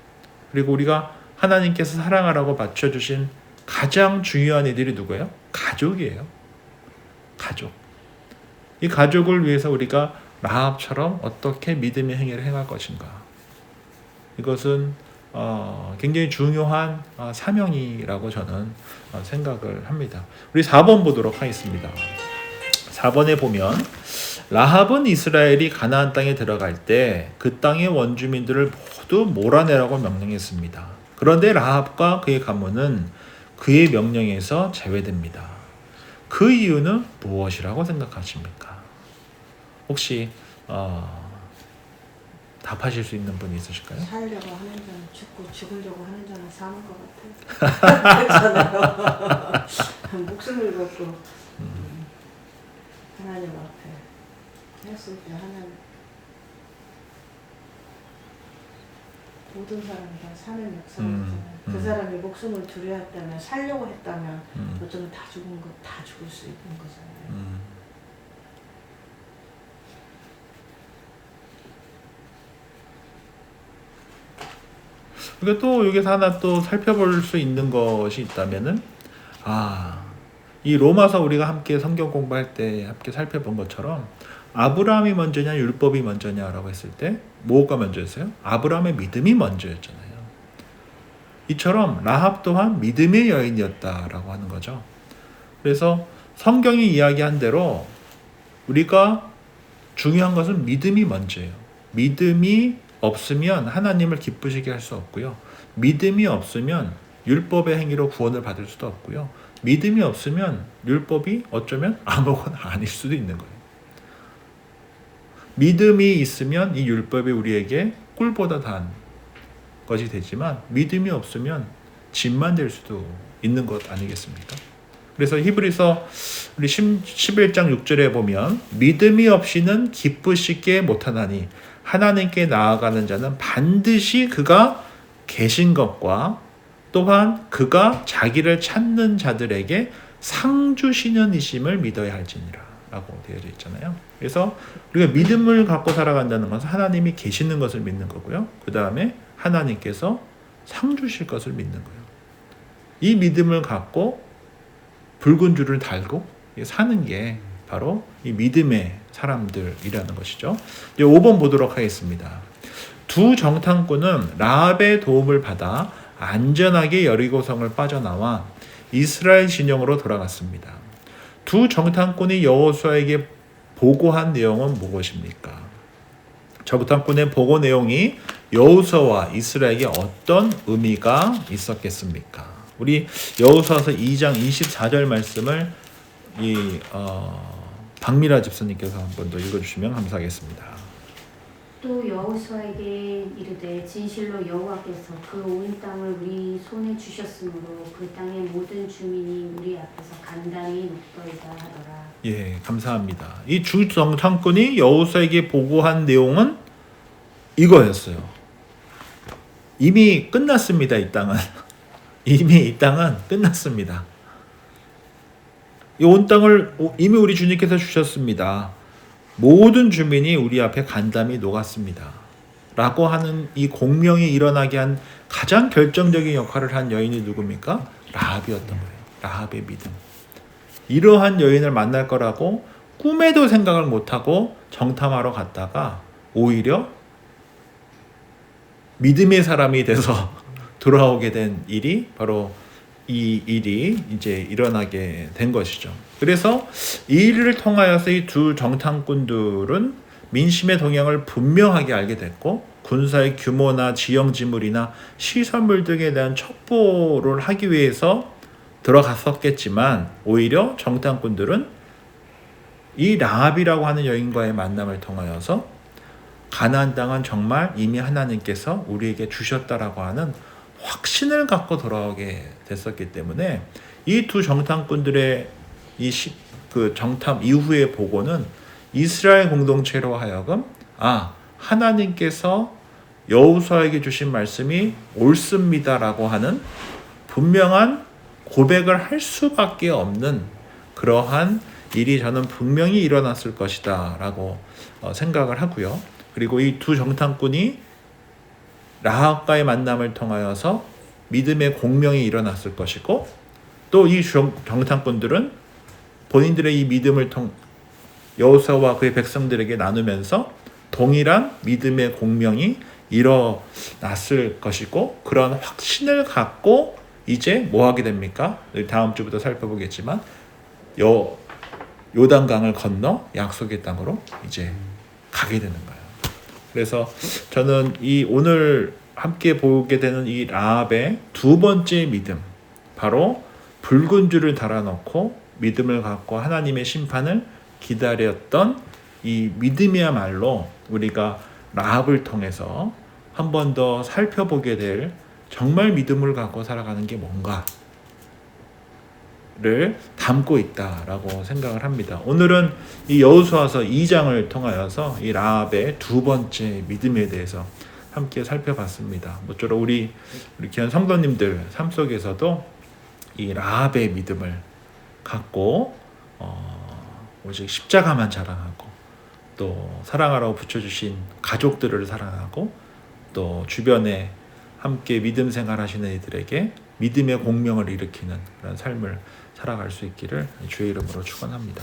그리고 우리가 하나님께서 사랑하라고 맞춰주신 가장 중요한 이들이 누구예요? 가족이에요. 가족. 이 가족을 위해서 우리가 라합처럼 어떻게 믿음의 행위를 행할 것인가, 이것은 굉장히 중요한 사명이라고 저는 생각을 합니다. 우리 4번 보도록 하겠습니다. 4번에 보면 라합은 이스라엘이 가나안 땅에 들어갈 때 그 땅의 원주민들을 모두 몰아내라고 명령했습니다. 그런데 라합과 그의 가문은 그의 명령에서 제외됩니다. 그 이유는 무엇이라고 생각하십니까? 혹시 답하실 수 있는 분이 있으실까요? 살려고 하는 자는 죽고 죽으려고 하는 자는 사는 것 같아요. 그렇잖아요. 목숨을 걸고 하나님 앞에 했을 때 하나님 모든 사람이 다 사는 역사잖아요. 그 사람이 목숨을 두려웠다면 살려고 했다면 어쩌면 다 죽을 수 있는 거잖아요. 그리고 또 여기서 하나 또 살펴볼 수 있는 것이 있다면은 이 로마서 우리가 함께 성경 공부할 때 함께 살펴본 것처럼 아브라함이 먼저냐 율법이 먼저냐라고 했을 때 뭐가 먼저였어요? 아브라함의 믿음이 먼저였잖아요. 이처럼 라합 또한 믿음의 여인이었다라고 하는 거죠. 그래서 성경이 이야기한 대로 우리가 중요한 것은 믿음이 먼저예요. 믿음이 없으면 하나님을 기쁘시게 할 수 없고요. 믿음이 없으면 율법의 행위로 구원을 받을 수도 없고요. 믿음이 없으면 율법이 어쩌면 아무거나 아닐 수도 있는 거예요. 믿음이 있으면 이 율법이 우리에게 꿀보다 단 것이 되지만 믿음이 없으면 짐만 될 수도 있는 것 아니겠습니까? 그래서 히브리서 우리 11장 6절에 보면 믿음이 없이는 기쁘시게 못하나니 하나님께 나아가는 자는 반드시 그가 계신 것과 또한 그가 자기를 찾는 자들에게 상 주시는 이심을 믿어야 할지니라 라고 되어져 있잖아요. 그래서 우리가 믿음을 갖고 살아간다는 것은 하나님이 계시는 것을 믿는 거고요. 그 다음에 하나님께서 상 주실 것을 믿는 거예요. 이 믿음을 갖고 붉은 줄을 달고 사는 게 바로 이 믿음의 사람들이라는 것이죠. 이제 5번 보도록 하겠습니다. 두 정탐꾼은 라합의 도움을 받아 안전하게 여리고성을 빠져나와 이스라엘 진영으로 돌아갔습니다. 두 정탐꾼이 여호수아에게 보고한 내용은 무엇입니까? 정탐꾼의 보고 내용이 여호수아와 이스라엘에게 어떤 의미가 있었겠습니까? 우리 여호수아서 2장 24절 말씀을 박미라 집사님께서 한 번 더 읽어주시면 감사하겠습니다. 또 여호수아에게 이르되 진실로 여호와께서 그 온 땅을 우리 손에 주셨으므로 그 땅의 모든 주민이 우리 앞에서 간단히 높더이다 하더라. 예, 감사합니다. 이 주 정탐꾼이 여호수아에게 보고한 내용은 이거였어요. 이미 끝났습니다. 이 땅은 이미 이 땅은 끝났습니다. 이 온 땅을 이미 우리 주님께서 주셨습니다. 모든 주민이 우리 앞에 간담이 녹았습니다. 라고 하는 이 공명이 일어나게 한 가장 결정적인 역할을 한 여인이 누굽니까? 라합이었던 거예요. 라합의 믿음. 이러한 여인을 만날 거라고 꿈에도 생각을 못하고 정탐하러 갔다가 오히려 믿음의 사람이 돼서 돌아오게 된 일이 바로 이 일이 이제 일어나게 된 것이죠. 그래서 이 일을 통하여서 이 두 정탐꾼들은 민심의 동향을 분명하게 알게 됐고 군사의 규모나 지형 지물이나 시설물 등에 대한 첩보를 하기 위해서 들어갔었겠지만 오히려 정탐꾼들은 이 라합이라고 하는 여인과의 만남을 통하여서 가나안 땅은 정말 이미 하나님께서 우리에게 주셨다라고 하는 확신을 갖고 돌아오게 됐었기 때문에 이 두 정탐꾼들의 그 정탐 이후의 보고는 이스라엘 공동체로 하여금 하나님께서 여호수아에게 주신 말씀이 옳습니다라고 하는 분명한 고백을 할 수밖에 없는 그러한 일이 저는 분명히 일어났을 것이다라고 생각을 하고요. 그리고 이 두 정탐꾼이 라합과의 만남을 통하여서 믿음의 공명이 일어났을 것이고 또 이 정탐꾼들은 본인들의 이 믿음을 여호수아와 그의 백성들에게 나누면서 동일한 믿음의 공명이 일어났을 것이고 그런 확신을 갖고 이제 뭐 하게 됩니까? 다음 주부터 살펴보겠지만 요단강을 건너 약속의 땅으로 이제 가게 되는 거예요. 그래서 저는 이 오늘 함께 보게 되는 이 라합의 두 번째 믿음, 바로 붉은 줄을 달아놓고 믿음을 갖고 하나님의 심판을 기다렸던 이 믿음이야말로 우리가 라합을 통해서 한 번 더 살펴보게 될 정말 믿음을 갖고 살아가는 게 뭔가를 담고 있다라고 생각을 합니다. 오늘은 이 여호수아서 2장을 통하여서 이 라합의 두 번째 믿음에 대해서 함께 살펴봤습니다. 모쪼록 우리 귀한 성도님들 삶 속에서도 이 라합의 믿음을 갖고 오직 십자가만 자랑하고 또 사랑하라고 붙여주신 가족들을 사랑하고 또 주변에 함께 믿음 생활하시는 이들에게 믿음의 공명을 일으키는 그런 삶을 살아갈 수 있기를 주의 이름으로 축원합니다.